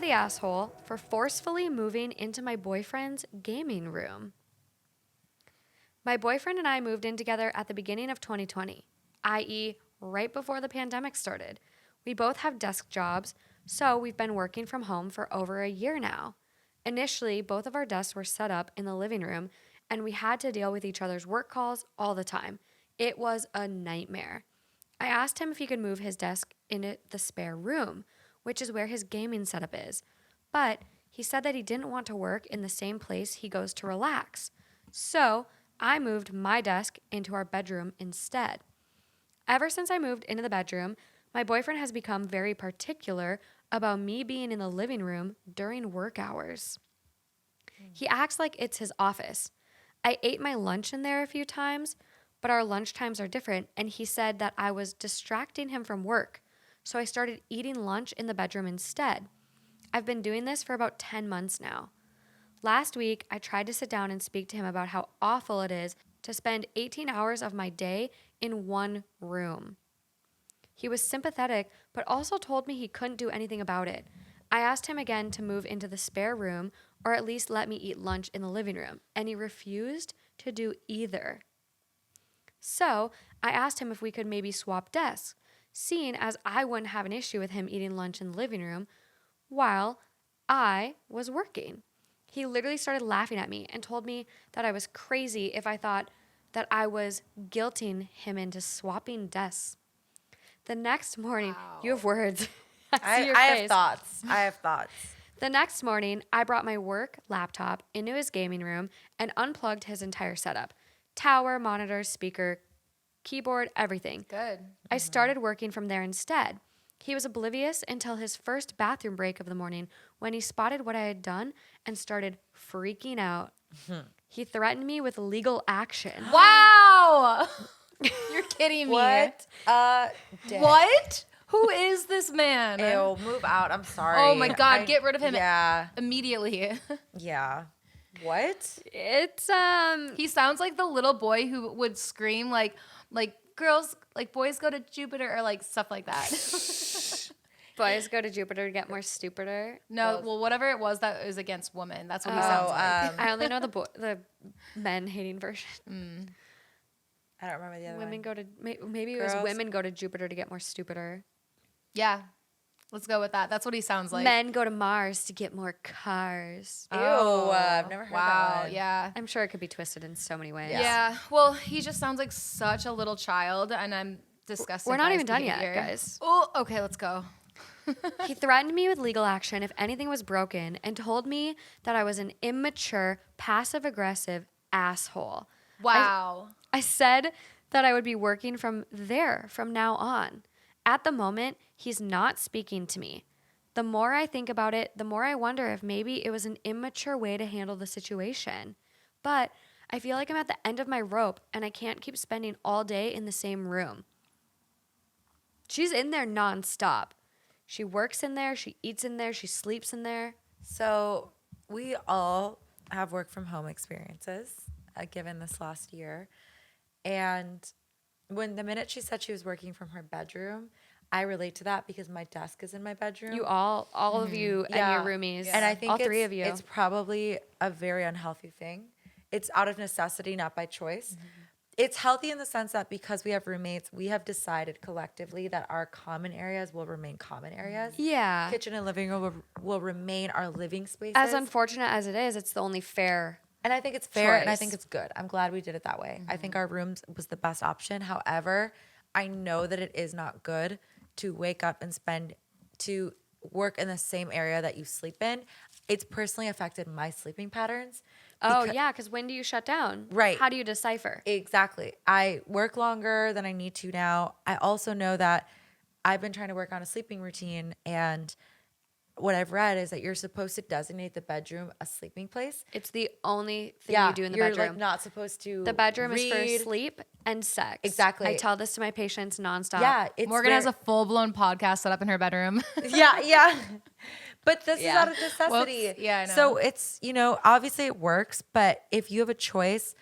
the asshole for forcefully moving into my boyfriend's gaming room? My boyfriend and I moved in together at the beginning of 2020, i.e., right before the pandemic started. We both have desk jobs, so we've been working from home for over a year now. Initially, both of our desks were set up in the living room, and we had to deal with each other's work calls all the time. It was a nightmare. I asked him if he could move his desk into the spare room, which is where his gaming setup is. But he said that he didn't want to work in the same place he goes to relax. So I moved my desk into our bedroom instead. Ever since I moved into the bedroom, my boyfriend has become very particular about me being in the living room during work hours. He acts like it's his office. I ate my lunch in there a few times, but our lunch times are different, and he said that I was distracting him from work, so I started eating lunch in the bedroom instead. I've been doing this for about 10 months now. Last week, I tried to sit down and speak to him about how awful it is to spend 18 hours of my day in one room. He was sympathetic, but also told me he couldn't do anything about it. I asked him again to move into the spare room or at least let me eat lunch in the living room, and he refused to do either. So I asked him if we could maybe swap desks, seeing as I wouldn't have an issue with him eating lunch in the living room while I was working. He literally started laughing at me and told me that I was crazy if I thought that I was guilting him into swapping desks. The next morning, You have words. I see your face. I have thoughts. The next morning, I brought my work laptop into his gaming room and unplugged his entire setup. Tower, monitor, speaker, keyboard, everything. Good. I started working from there instead. He was oblivious until his first bathroom break of the morning when he spotted what I had done and started freaking out. He threatened me with legal action. Wow! You're kidding me. What a dick. What? Who is this man? Ew, move out. I'm sorry. Oh my God, get rid of him Yeah. immediately. Yeah. What? It's, He sounds like the little boy who would scream like girls, like boys go to Jupiter or like stuff like that. boys go to Jupiter to get more stupider. No, well, whatever it was that was against women. That's what he sounds like. I only know the men hating version. I don't remember the other Women one. go to, maybe it was women go to Jupiter to get more stupider. Yeah. Let's go with that. That's what he sounds like. Men go to Mars to get more cars. Ew, I've never heard that one. Yeah. I'm sure it could be twisted in so many ways. Yeah. Well, he just sounds like such a little child, and I'm disgusted. We're not by even his done yet, behavior. guys. Oh, okay, let's go. He threatened me with legal action if anything was broken and told me that I was an immature, passive-aggressive asshole. Wow. I said that I would be working from there from now on. At the moment, he's not speaking to me. The more I think about it, the more I wonder if maybe it was an immature way to handle the situation. But I feel like I'm at the end of my rope and I can't keep spending all day in the same room. She's in there nonstop. She works in there, she eats in there, she sleeps in there. So we all have work from home experiences given this last year. And when the minute she said she was working from her bedroom, I relate to that because my desk is in my bedroom. You all of you and your roomies. And I think all three of you. It's probably a very unhealthy thing. It's out of necessity, not by choice. It's healthy in the sense that because we have roommates, we have decided collectively that our common areas will remain common areas. Yeah. Kitchen and living room will remain our living spaces. As unfortunate as it is, it's the only fair. And I think it's fair and I choice. think it's good. I'm glad we did it that way. I think our rooms was the best option. However, I know that it is not good to wake up and to work in the same area that you sleep in. It's personally affected my sleeping patterns. Oh, yeah, because when do you shut down? Right. How do you decipher? Exactly. I work longer than I need to now. I also know that I've been trying to work on a sleeping routine, and what I've read is that you're supposed to designate the bedroom a sleeping place. It's the only thing you do in the bedroom. You're like not supposed to The bedroom read. is for sleep and sex. Exactly. I tell this to my patients nonstop. Yeah. Morgan has a full-blown podcast set up in her bedroom. Yeah. But this is Yeah. out of necessity. Whoops. Yeah, I know. So it's, obviously it works, but if you have a choice,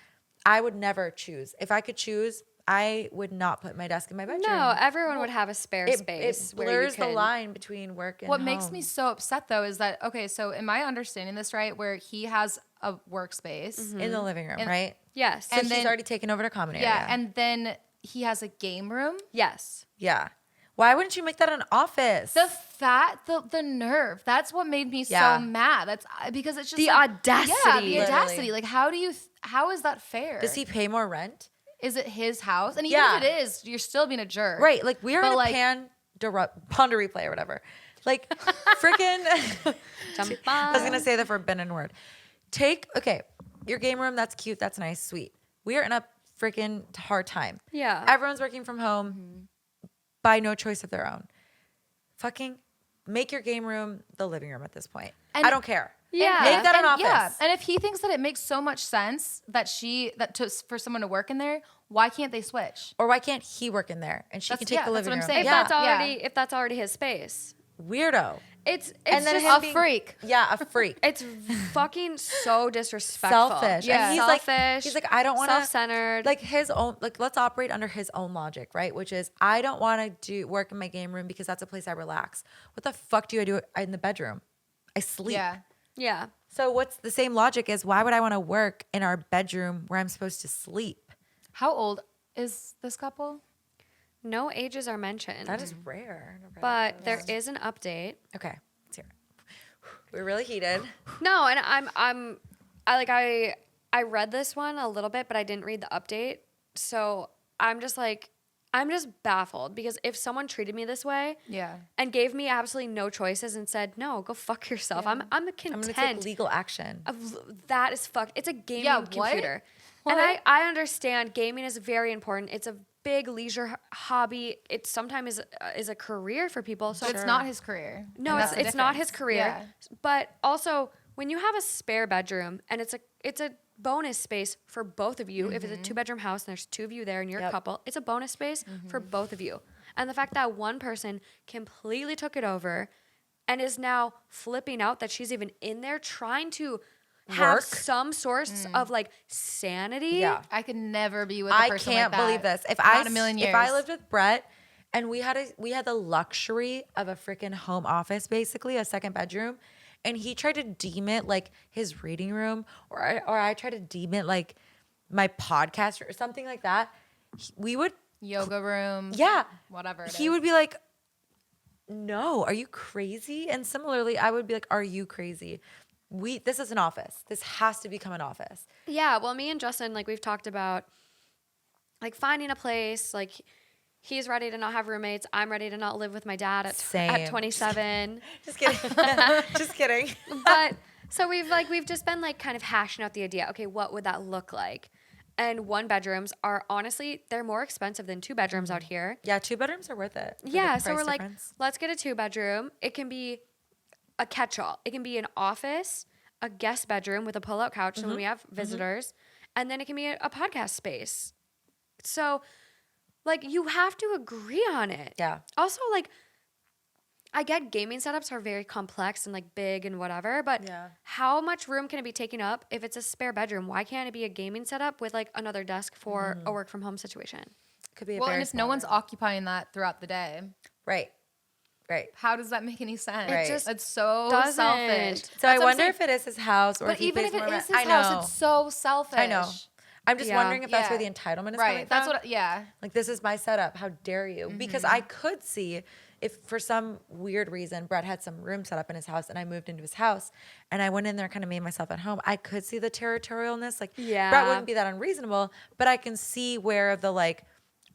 I would never choose. If I could choose, I would not put my desk in my bedroom. No, everyone would have a spare it space. where blurs you the can- line between work and What home. makes me so upset though is that, okay, so am I understanding this right? Where he has a workspace. in the living room, And- right? Yes. So And she's then- already taken over the common area. Yeah. And then he has a game room. yes. yeah. Why wouldn't you make that an office? The nerve. That's what made me Yeah. so mad. That's because it's just The like, audacity. Yeah, the Literally. audacity. Like, how is that fair? Does he pay more rent? Is it his house? And even Yeah. if it is, you're still being a jerk. Right. Like we are But, in a like- Ponder replay or whatever. Like freaking. Jump I was on. gonna say the forbidden word. Okay, your game room. That's cute. That's nice. Sweet. We are in a freaking hard time. Yeah. Everyone's working from home by no choice of their own. Fucking make your game room the living room at this point. And- I don't care. Yeah. Make that an office. Yeah, and if he thinks that it makes so much sense for someone to work in there, why can't they switch? Or why can't he work in there and she That's- can take yeah, the that's living what I'm room? saying. If Yeah. that's already his space. Weirdo. It's And then just him a being- freak. Yeah, a freak. it's fucking so disrespectful. Selfish. Yeah. And Selfish. he's like, I don't want to self-centered. like his own, like let's operate under his own logic, right? Which is I don't want to do work in my game room because that's a place I relax. What the fuck do I do in the bedroom? I sleep. Yeah. yeah. So what's the same logic is why would I want to work in our bedroom where I'm supposed to sleep? How old is this couple? No ages are mentioned. That is rare. but there is an update. Okay, let's hear it. We're really heated. No, and I read this one a little bit, but I didn't read the update. So I'm just baffled because if someone treated me this way Yeah. and gave me absolutely no choices and said, "No, go fuck yourself." I'm I'm content. gonna take legal action. That is fucked. It's a gaming Yeah, what? computer. What? And I understand gaming is very important. It's a big leisure hobby. It sometimes is a career for people. So But it's not his career. no, And it's that's the not his difference. career. Yeah. But also, when you have a spare bedroom and it's a bonus space for both of you. If it's a 2-bedroom house and there's 2 of you there and you're a Yep. couple, it's a bonus space for both of you. And the fact that one person completely took it over and is now flipping out that she's even in there trying to have Work. some source of like sanity. Yeah. I could never be with a I person can't like that. believe this. If Not a million years. If I lived with Brett and we had the luxury of a freaking home office, basically a second bedroom, and he tried to deem it like his reading room, or I tried to deem it like my podcast or something like that, we would, Yoga room. yeah, Whatever it he is. would be like, "No, are you crazy?" And similarly, I would be like, "Are you crazy?" This is an office. This has to become an office. Yeah, well, me and Justin, like we've talked about, like finding a place. Like he's ready to not have roommates. I'm ready to not live with my dad Same. at 27. Just kidding. Just kidding. But so we've just been like kind of hashing out the idea. Okay, what would that look like? And 1-bedrooms are honestly they're more expensive than 2-bedrooms out here. Yeah, 2 bedrooms are worth it. for the Yeah, so price we're like, difference. let's get a 2-bedroom. It can be a catch-all. It can be an office, a guest bedroom with a pull-out couch, so when we have visitors, and then it can be a podcast space. So, like, you have to agree on it. Yeah. Also, like, I get gaming setups are very complex and like big and whatever, but Yeah. how much room can it be taken up if it's a spare bedroom? Why can't it be a gaming setup with like another desk for a work from home situation? Could be a Well, very and if no small one's room. occupying that throughout the day, Right. how does that make any sense? Right. just It's so doesn't. selfish. So That's I what I'm wonder saying. if it is his house or But if he even pays if it more is rent. his I house, know. it's so selfish. I know. I'm just Yeah. wondering if that's where the Yeah. entitlement is Right. coming That's from. what. Yeah. Like, this is my setup. How dare you? Because I could see if for some weird reason Brett had some room set up in his house and I moved into his house and I went in there, kind of made myself at home. I could see the territorialness. Like, Yeah. Brett wouldn't be that unreasonable, but I can see where the like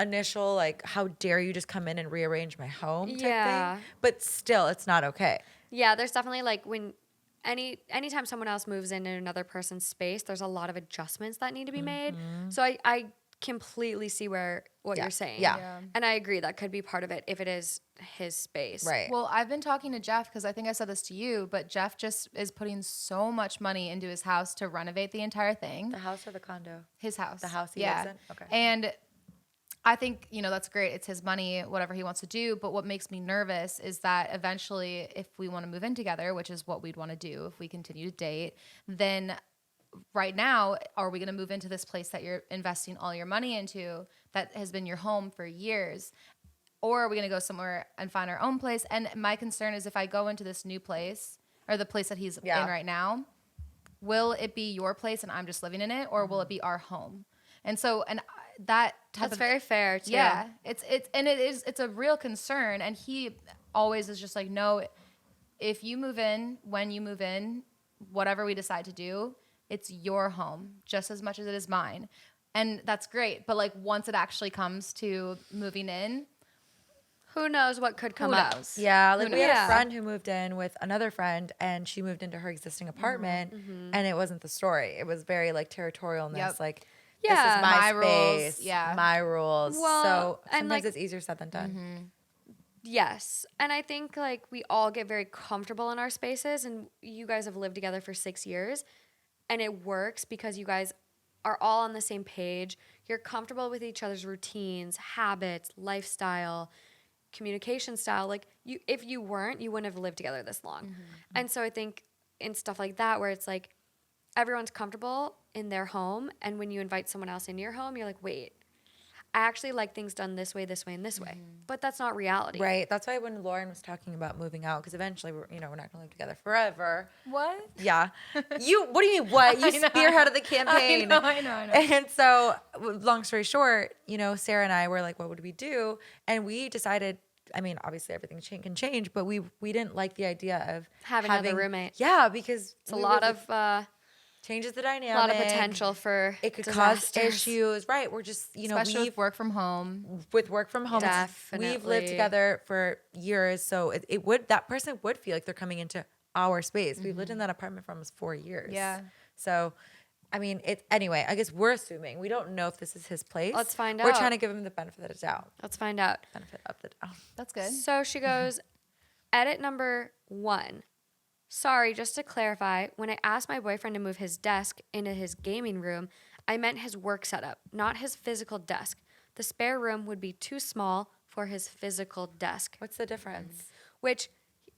initial like, how dare you just come in and rearrange my home type Yeah. thing. But still, it's not okay. Yeah, there's definitely like when anytime someone else moves into another person's space, there's a lot of adjustments that need to be made. So I completely see what Yeah. you're saying. Yeah. Yeah. And I agree that could be part of it if it is his space. Right. Well, I've been talking to Jeff because I think I said this to you, but Jeff just is putting so much money into his house to renovate the entire thing. The house or the condo? His house. The house he yeah. lives in? Okay. And I think, that's great. It's his money, whatever he wants to do. But what makes me nervous is that eventually, if we want to move in together, which is what we'd want to do if we continue to date, then right now, are we going to move into this place that you're investing all your money into that has been your home for years? Or are we going to go somewhere and find our own place? And my concern is if I go into this new place or the place that he's in right now, will it be your place and I'm just living in it, or will it be our home? And so, and that type That's very fair too. Yeah, it's a real concern. And he always is just like, no, if you move in, when you move in, whatever we decide to do, it's your home just as much as it is mine. And that's great. But like once it actually comes to moving in, who knows what could come who up? knows? Yeah, like we had Yeah. a friend who moved in with another friend, and she moved into her existing apartment, and it wasn't the story. It was very like territorialness, Yep. like Yeah. this is my My rules, space, yeah. my rules. Well, So and, sometimes like- it's easier said than done. Yes. And I think like we all get very comfortable in our spaces, and you guys have lived together for 6 years, and it works because you guys are all on the same page. You're comfortable with each other's routines, habits, lifestyle, communication style. Like if you weren't, you wouldn't have lived together this long. And so I think in stuff like that where it's like everyone's comfortable in their home, and when you invite someone else into your home, you're like, wait, I actually like things done this way, and this way. But that's not reality. Right. That's why when Lauren was talking about moving out, because eventually we're not going to live together forever. What? Yeah. What do you mean? What? You I know. spearheaded the campaign. I know. And so, long story short, Sarah and I were like, what would we do? And we decided, I mean, obviously everything can change, but we didn't like the idea of Having another roommate. Yeah, because It's a lot of changes the dynamic. a lot of potential for It could disasters. cause issues. Right. We're just, Especially with work from home. with work from home. We've lived Definitely. together for years, so that person would feel like they're coming into our space. We've lived in that apartment for almost 4 years. Yeah. So, I mean, anyway. I guess we're assuming we don't know if this is his place. Let's find We're out. trying to give him the benefit of the doubt. Let's find out. Benefit of the doubt. That's good. So she goes, edit number 1. Sorry, just to clarify, when I asked my boyfriend to move his desk into his gaming room, I meant his work setup, not his physical desk. The spare room would be too small for his physical desk. What's the difference?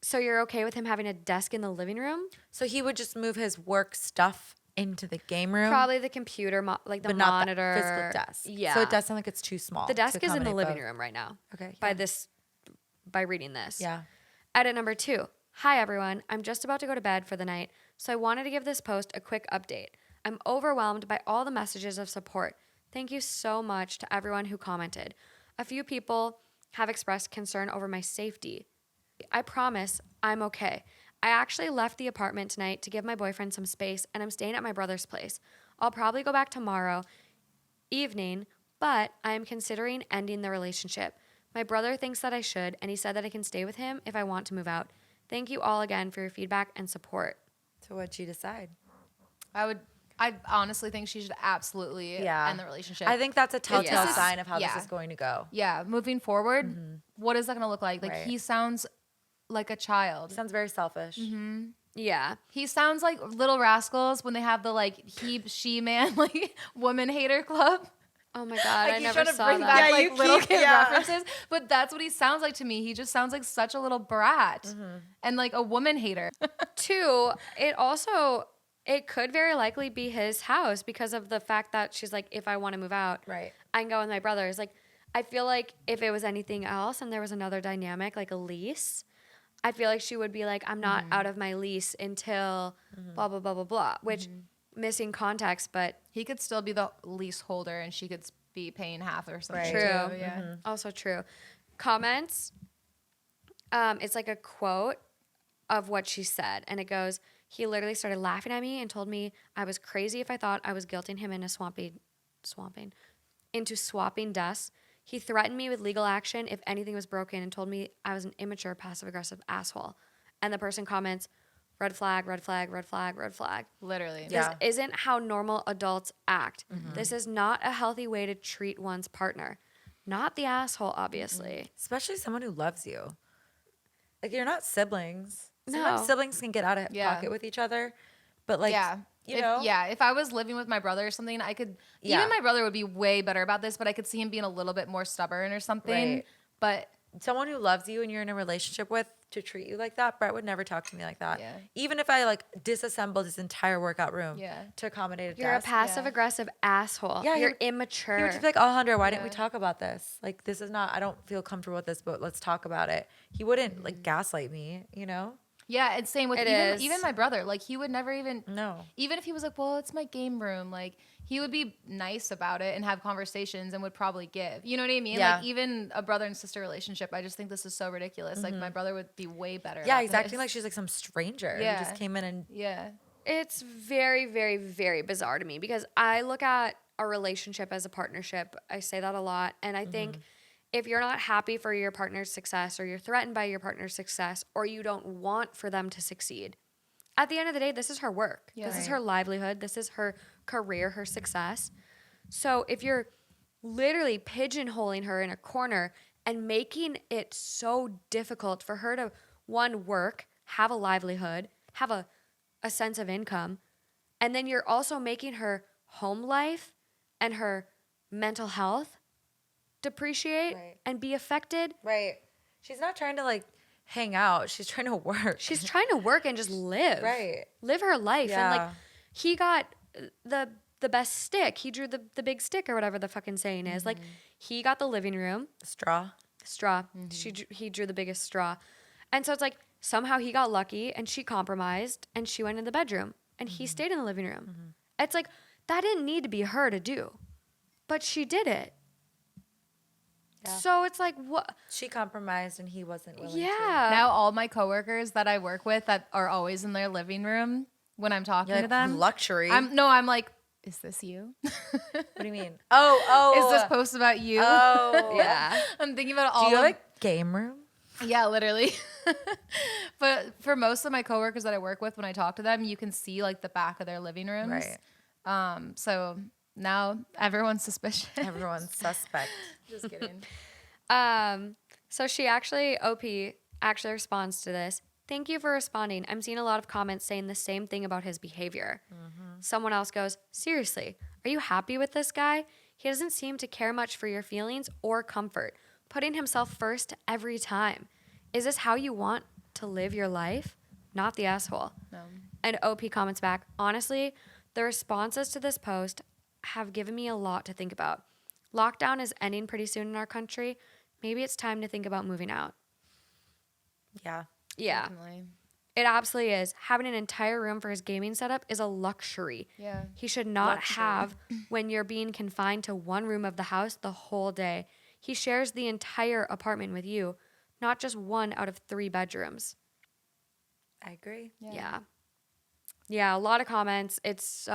So you're okay with him having a desk in the living room? So he would just move his work stuff into the game room, Probably the computer, like the but monitor. not the physical desk. Yeah. So it does sound like it's too small. The desk to is in the accommodate living both. room right now. Okay. By reading this. Yeah. Edit number 2. Hi, everyone. I'm just about to go to bed for the night, so I wanted to give this post a quick update. I'm overwhelmed by all the messages of support. Thank you so much to everyone who commented. A few people have expressed concern over my safety. I promise I'm okay. I actually left the apartment tonight to give my boyfriend some space, and I'm staying at my brother's place. I'll probably go back tomorrow evening, but I am considering ending the relationship. My brother thinks that I should, and he said that I can stay with him if I want to move out. Thank you all again for your feedback and support. So what'd you decide? I honestly think she should absolutely end the relationship. I think that's a telltale Yeah. sign of how Yeah. this is going to go. Yeah, moving forward, what is that going to look like? Like Right. he sounds like a child. Sounds very selfish. Yeah. He sounds like Little Rascals when they have the like she man like woman hater club. Oh my God, Like I he's never trying to saw bring that. back Yeah, like you little keep- kid yeah. references, but that's what he sounds like to me. He just sounds like such a little brat and like a woman hater. 2, it could very likely be his house because of the fact that she's like, if I want to move out, Right. I can go with my brothers. Like, I feel like if it was anything else and there was another dynamic, like a lease, I feel like she would be like, I'm not out of my lease until blah, blah, blah, blah, blah, which missing context, but He could still be the leaseholder and she could be paying half or something. Right. True. Too. Yeah. also true. Comments, it's like a quote of what she said, and it goes, he literally started laughing at me and told me I was crazy if I thought I was guilting him into swapping desks. He threatened me with legal action if anything was broken and told me I was an immature, passive-aggressive asshole. And the person comments, red flag, red flag, red flag, red flag. Literally. Yeah. This isn't how normal adults act. This is not a healthy way to treat one's partner. Not the asshole, obviously. Especially someone who loves you. Like you're not siblings. No. Sometimes siblings can get out of Yeah. pocket with each other. But like you know? If I was living with my brother or something, I could Yeah. even my brother would be way better about this, but I could see him being a little bit more stubborn or something. Right. But someone who loves you and you're in a relationship with to treat you like that, Brett would never talk to me like that. Yeah. Even if I like disassembled his entire workout room Yeah. to accommodate a You're a desk. passive aggressive asshole. Yeah, You're he would immature. just be like, Alejandra, why didn't we Yeah. talk about this? Like, this is not, I don't feel comfortable with this, but let's talk about it. He wouldn't like gaslight me, you know? Yeah, and same with It even is. even my brother. Like he would never even No. even if he was like, "Well, it's my game room." Like he would be nice about it and have conversations and would probably give. You know what I mean? Yeah. Like even a brother and sister relationship, I just think this is so ridiculous. Like my brother would be way better. Yeah, about he's acting this. like she's like some stranger who Yeah. just came in and Yeah. It's very, very, very bizarre to me because I look at a relationship as a partnership. I say that a lot. And I think if you're not happy for your partner's success or you're threatened by your partner's success or you don't want for them to succeed, at the end of the day, this is her work. Yeah. This is Right. her livelihood. This is her career, her success. So if you're literally pigeonholing her in a corner and making it so difficult for her to, one, work, have a livelihood, have a sense of income, and then you're also making her home life and her mental health depreciate Right. and be affected. right. She's not trying to like hang out. She's trying to work. She's trying to work and just live. Right. Live her life. And like Yeah. he got the best stick. He drew the big stick or whatever the fucking saying is. Like he got the living room straw. straw. He drew the biggest straw. And so it's like somehow he got lucky and she compromised and she went in the bedroom and he stayed in the living room. It's like that didn't need to be her to do. But she did it. Yeah. So it's like what? She compromised and he wasn't willing to. Yeah. Now all my coworkers that I work with that are always in their living room when I'm talking You're to like, them. luxury. I'm like, is this you? What do you mean? Oh. Is this post about you? Oh. Yeah. I'm thinking about Do all you of have a game room? Yeah, literally. But for most of my coworkers that I work with, when I talk to them, you can see like the back of their living rooms. Right. So now everyone's suspicious. Everyone's suspect. Just kidding. So she actually, OP actually responds to this. Thank you for responding. I'm seeing a lot of comments saying the same thing about his behavior. Someone else goes, seriously, are you happy with this guy? He doesn't seem to care much for your feelings or comfort, putting himself first every time. Is this how you want to live your life? Not the asshole. No. And OP comments back, honestly, the responses to this post have given me a lot to think about. Lockdown is ending pretty soon in our country. Maybe it's time to think about moving out. Yeah. Yeah, Definitely. it absolutely is. Having an entire room for his gaming setup is a luxury. Yeah. He should not Luxury. have when you're being confined to one room of the house the whole day. He shares the entire apartment with you, not just one out of 3 bedrooms. I agree. Yeah. Yeah, a lot of comments. It's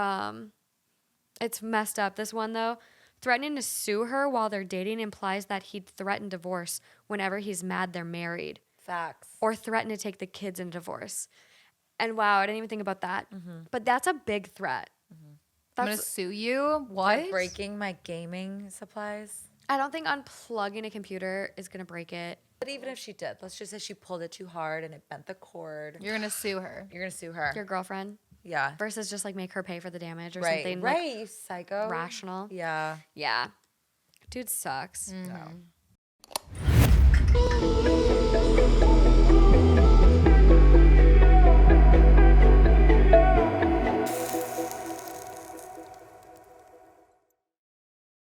messed up. This one though, threatening to sue her while they're dating implies that he'd threaten divorce whenever he's mad they're married, Facts. or threaten to take the kids in divorce. And wow, I didn't even think about that. But that's a big threat. I'm gonna That's sue you. What? Breaking my gaming supplies. I don't think unplugging a computer is gonna break it. But even if she did, let's just say she pulled it too hard and it bent the cord. You're gonna sue her. You're gonna sue her. Your girlfriend Yeah. versus just like make her pay for the damage or Right. something Right. You psycho. like rational. Yeah. Yeah. Dude sucks. No.